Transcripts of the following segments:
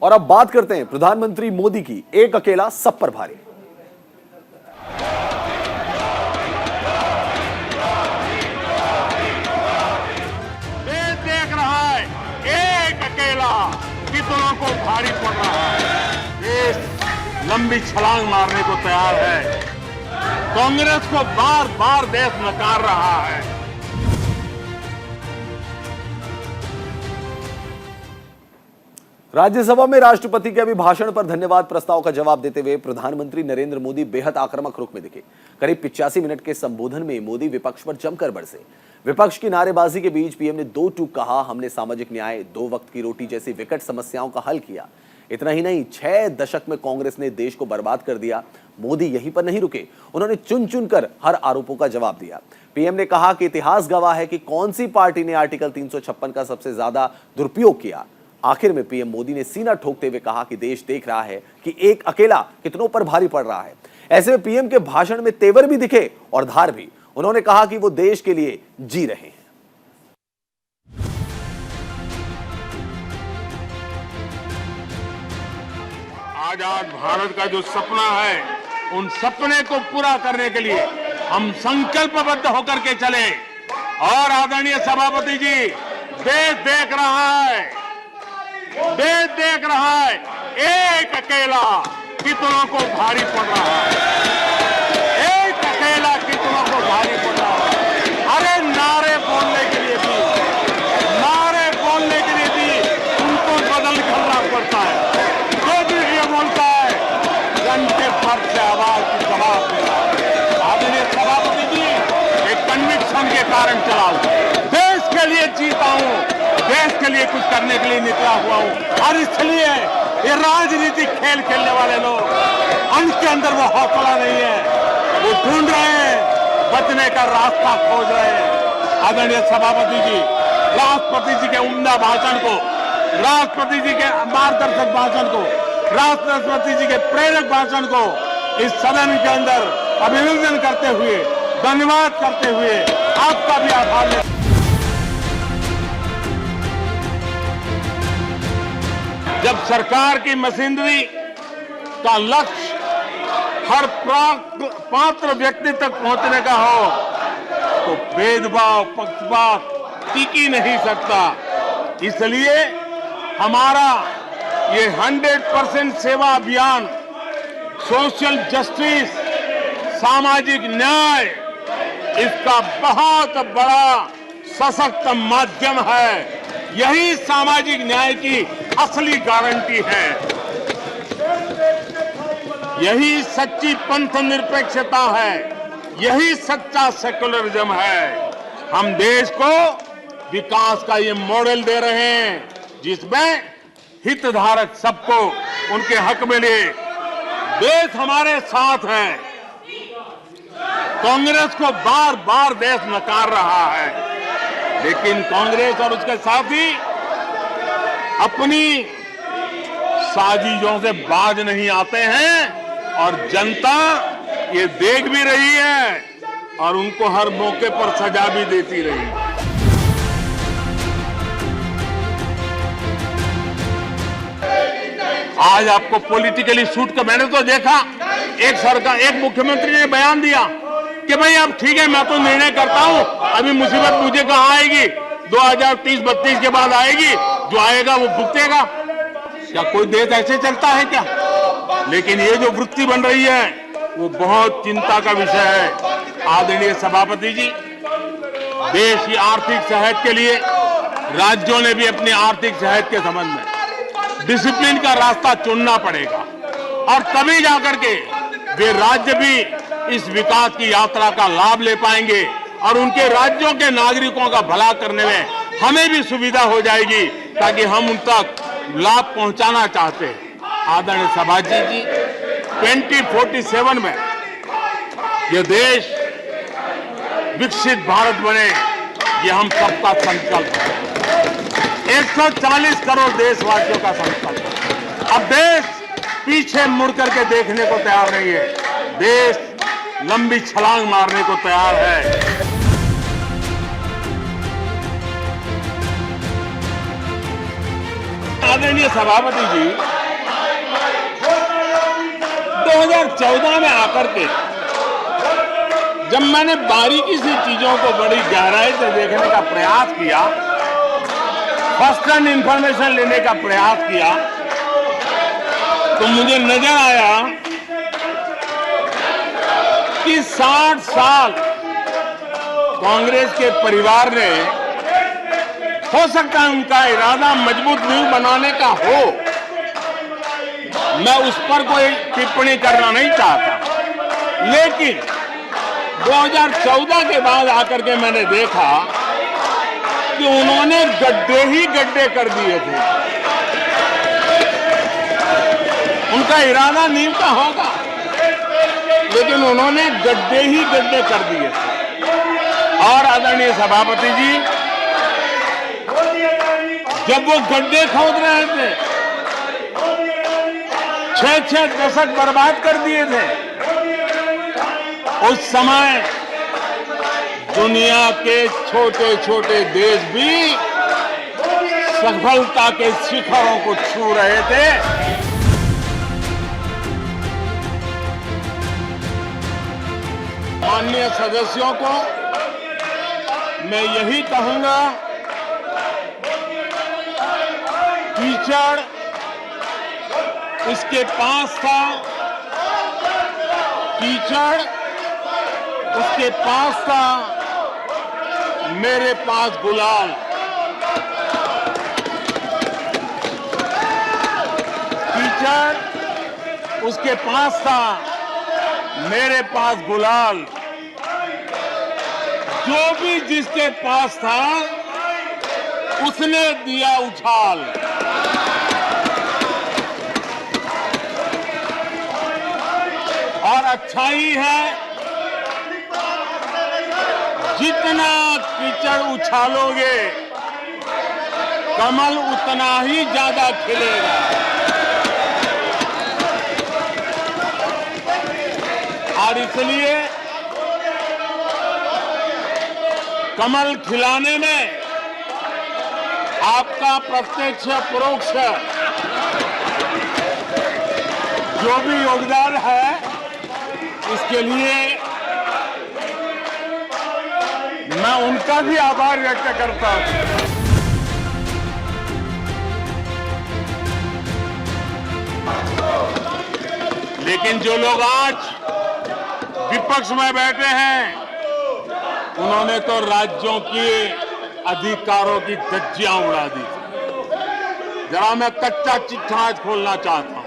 और अब बात करते हैं प्रधानमंत्री मोदी की, एक अकेला सब पर भारी। देश देख रहा है एक अकेला कितनों को भारी पड़ रहा है। देश लंबी छलांग मारने को तैयार है। कांग्रेस को बार बार देश नकार रहा है। राज्यसभा में राष्ट्रपति के अभिभाषण पर धन्यवाद प्रस्ताव का जवाब देते हुए प्रधानमंत्री नरेंद्र मोदी बेहद आक्रामक रुख में दिखे। करीब 85 मिनट के संबोधन में मोदी विपक्ष पर जमकर बरसे। विपक्ष की नारेबाजी के बीच पीएम ने दो टूक कहा, हमने सामाजिक न्याय, 2 वक्त की रोटी जैसी विकट समस्याओं का हल किया। इतना ही नहीं, 6 दशक में कांग्रेस ने देश को बर्बाद कर दिया। मोदी यहीं पर नहीं रुके, उन्होंने चुन चुनकर हर आरोपों का जवाब दिया। पीएम ने कहा कि इतिहास गवाह है कि कौन सी पार्टी ने आर्टिकल 356 का सबसे ज्यादा दुरुपयोग किया। आखिर में पीएम मोदी ने सीना ठोकते हुए कहा कि देश देख रहा है कि एक अकेला कितनों पर भारी पड़ रहा है। ऐसे में पीएम के भाषण में तेवर भी दिखे और धार भी। उन्होंने कहा कि वो देश के लिए जी रहे हैं। आजाद भारत का जो सपना है, उन सपने को पूरा करने के लिए हम संकल्पबद्ध होकर के चले। और आदरणीय सभापति जी, देश देख रहा है, देश देख रहा है एक अकेला कितनों को भारी पड़ रहा है। एक अकेला कितनों को भारी पड़ रहा है। अरे नारे बोलने के लिए भी उनको बदल करना पड़ता है। जो भी ये बोलता है, घंटे भर से आवाज की जवाब देना। आदरणीय सभापति जी, एक कन्विक्शन के कारण चला हूं, देश के लिए जीता हूं, देश के लिए कुछ करने के लिए निकला हुआ हूं। और इसलिए ये राजनीतिक खेल खेलने वाले लोग, उनके अंदर वो हौसला नहीं है। वो ढूंढ रहे हैं, बचने का रास्ता खोज रहे हैं। आदरणीय सभापति जी, राष्ट्रपति जी के उम्दा भाषण को, राष्ट्रपति जी के मार्गदर्शक भाषण को, राष्ट्रपति जी के प्रेरक भाषण को इस सदन के अंदर अभिनंदन करते हुए, धन्यवाद करते हुए आपका भी आभार लेते। जब सरकार की मशीनरी का लक्ष्य हर पात्र व्यक्ति तक पहुंचने का हो, तो भेदभाव, पक्षपात टिक ही नहीं सकता। इसलिए हमारा ये 100% सेवा अभियान, सोशल जस्टिस, सामाजिक न्याय, इसका बहुत बड़ा सशक्त माध्यम है। यही सामाजिक न्याय की असली गारंटी है। यही सच्ची पंथ निरपेक्षता है। यही सच्चा सेकुलरिज्म है। हम देश को विकास का ये मॉडल दे रहे हैं, जिसमें हितधारक सबको उनके हक मिले। देश हमारे साथ है। कांग्रेस को बार बार देश नकार रहा है, लेकिन कांग्रेस और उसके साथी अपनी साजिशों से बाज नहीं आते हैं। और जनता ये देख भी रही है और उनको हर मौके पर सजा भी देती रही। आज आपको पॉलिटिकली सूट का, मैंने तो देखा एक मुख्यमंत्री ने बयान दिया कि भाई अब ठीक है, मैं तो निर्णय करता हूं, अभी मुसीबत मुझे कहां आएगी, 2030-32 के बाद आएगी, जो आएगा वो भुगतेगा। क्या कोई देश ऐसे चलता है क्या? लेकिन ये जो वृत्ति बन रही है, वो बहुत चिंता का विषय है। आदरणीय सभापति जी, देश की आर्थिक सेहत के लिए राज्यों ने भी अपनी आर्थिक सेहत के संबंध में डिसिप्लिन का रास्ता चुनना पड़ेगा, और तभी जाकर के वे राज्य भी इस विकास की यात्रा का लाभ ले पाएंगे और उनके राज्यों के नागरिकों का भला करने में हमें भी सुविधा हो जाएगी, ताकि हम उन तक लाभ पहुंचाना चाहते हैं। आदरणीय सभापति जी, 2047 में यह देश विकसित भारत बने, ये हम सबका संकल्प है। 140 करोड़ देशवासियों का संकल्प है। अब देश पीछे मुड़ करके देखने को तैयार नहीं है। देश लंबी छलांग मारने को तैयार है। आदरणीय सभापति जी, 2014 में आकर के जब मैंने बारीकी से चीजों को बड़ी गहराई से देखने का प्रयास किया, फर्स्ट हैंड इंफॉर्मेशन लेने का प्रयास किया, तो मुझे नजर आया कि 60 साल कांग्रेस के परिवार ने, हो सकता है उनका इरादा मजबूत नींव बनाने का हो, मैं उस पर कोई टिप्पणी करना नहीं चाहता, लेकिन 2014 के बाद आकर के मैंने देखा कि उन्होंने गड्ढे ही गड्ढे कर दिए थे। उनका इरादा नींव का होगा, लेकिन उन्होंने गड्ढे ही गड्ढे कर दिए थे। और आदरणीय सभापति जी, जब वो गड्ढे खोद रहे थे, 6-6 दशक बर्बाद कर दिए थे, उस समय दुनिया के छोटे छोटे देश भी सफलता के शिखरों को छू रहे थे। माननीय सदस्यों को मैं यही कहूंगा, कीचड़ उसके पास था, कीचड़ उसके पास था, मेरे पास गुलाल। कीचड़ उसके पास था, मेरे पास गुलाल। जो भी जिसके पास था उसने दिया उछाल। और अच्छा ही है, जितना कीचड़ उछालोगे कमल उतना ही ज्यादा खिलेगा। और इसलिए कमल खिलाने में आपका प्रत्यक्ष परोक्ष जो भी योगदान है, इसके लिए मैं उनका भी आभार व्यक्त करता हूं। लेकिन जो लोग आज विपक्ष में बैठे हैं, उन्होंने तो राज्यों के अधिकारों की धज्जियां उड़ा दी। जरा मैं कच्चा चिट्ठा आज खोलना चाहता हूं।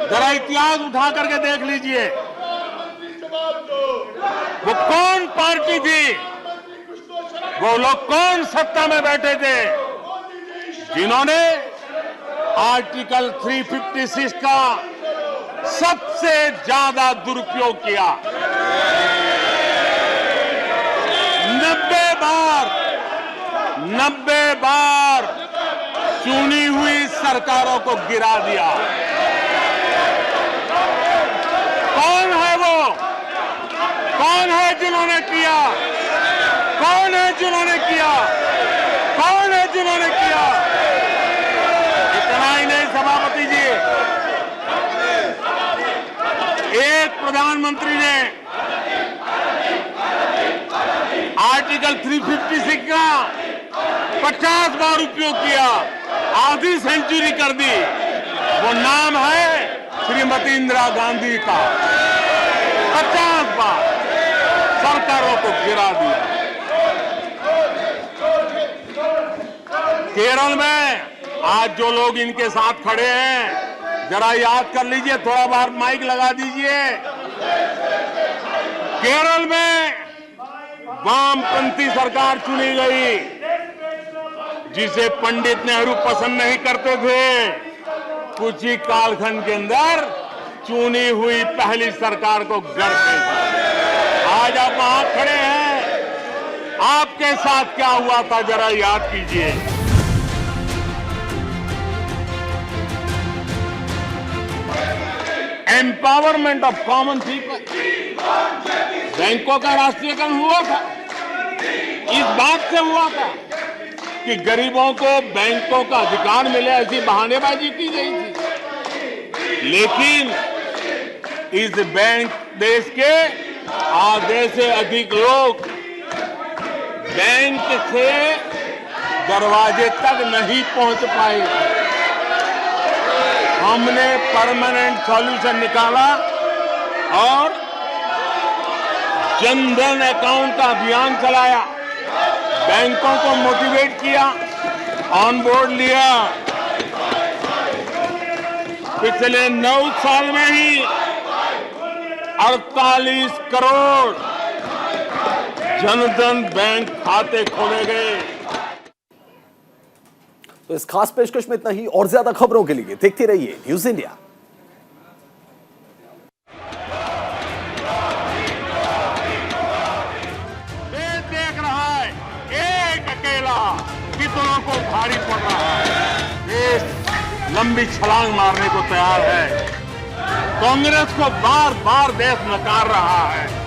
जरा इतिहास उठा करके देख लीजिए, वो कौन पार्टी थी, वो लोग कौन सत्ता में बैठे थे, जिन्होंने आर्टिकल 356 का सबसे ज्यादा दुरुपयोग किया। 90 बार चुनी हुई सरकारों को गिरा दिया। कौन है वो? कौन है जिन्होंने किया? कौन है जिन्होंने किया? कौन है जिन्होंने किया? इतना ही नहीं सभापति जी, एक प्रधानमंत्री ने आर्टिकल 356 का 50 बार उपयोग किया, आधी सेंचुरी कर दी। वो नाम है श्रीमती इंदिरा गांधी का। 50 बार सरकारों को गिरा दिया। केरल में आज जो लोग इनके साथ खड़े हैं, जरा याद कर लीजिए, थोड़ा बार माइक लगा दीजिए। केरल में वामपंथी सरकार चुनी गई, जिसे पंडित नेहरू पसंद नहीं करते थे। कुछ ही कालखंड के अंदर चुनी हुई पहली सरकार को घर पे। आज आप वहां खड़े हैं, आपके साथ क्या हुआ था जरा याद कीजिए। एम्पावरमेंट ऑफ कॉमन पीपल, बैंकों का राष्ट्रीयकरण हुआ था, इस बात से हुआ था कि गरीबों को बैंकों का अधिकार मिले, ऐसी बहानेबाजी की गई थी। लेकिन इस बैंक देश के आधे से अधिक लोग बैंक से दरवाजे तक नहीं पहुंच पाए। हमने परमानेंट सॉल्यूशन निकाला और जनधन अकाउंट का अभियान चलाया, बैंकों को मोटिवेट किया, ऑन बोर्ड लिया। पिछले 9 साल में ही 48 करोड़ जनधन बैंक खाते खोले गए। तो इस खास पेशकश में इतना ही। और ज्यादा खबरों के लिए देखते रहिए न्यूज इंडिया। देश देख रहा है एक अकेला कितनों को भारी पड़ रहा है। देश लंबी छलांग मारने को तैयार है। कांग्रेस को बार बार देश नकार रहा है।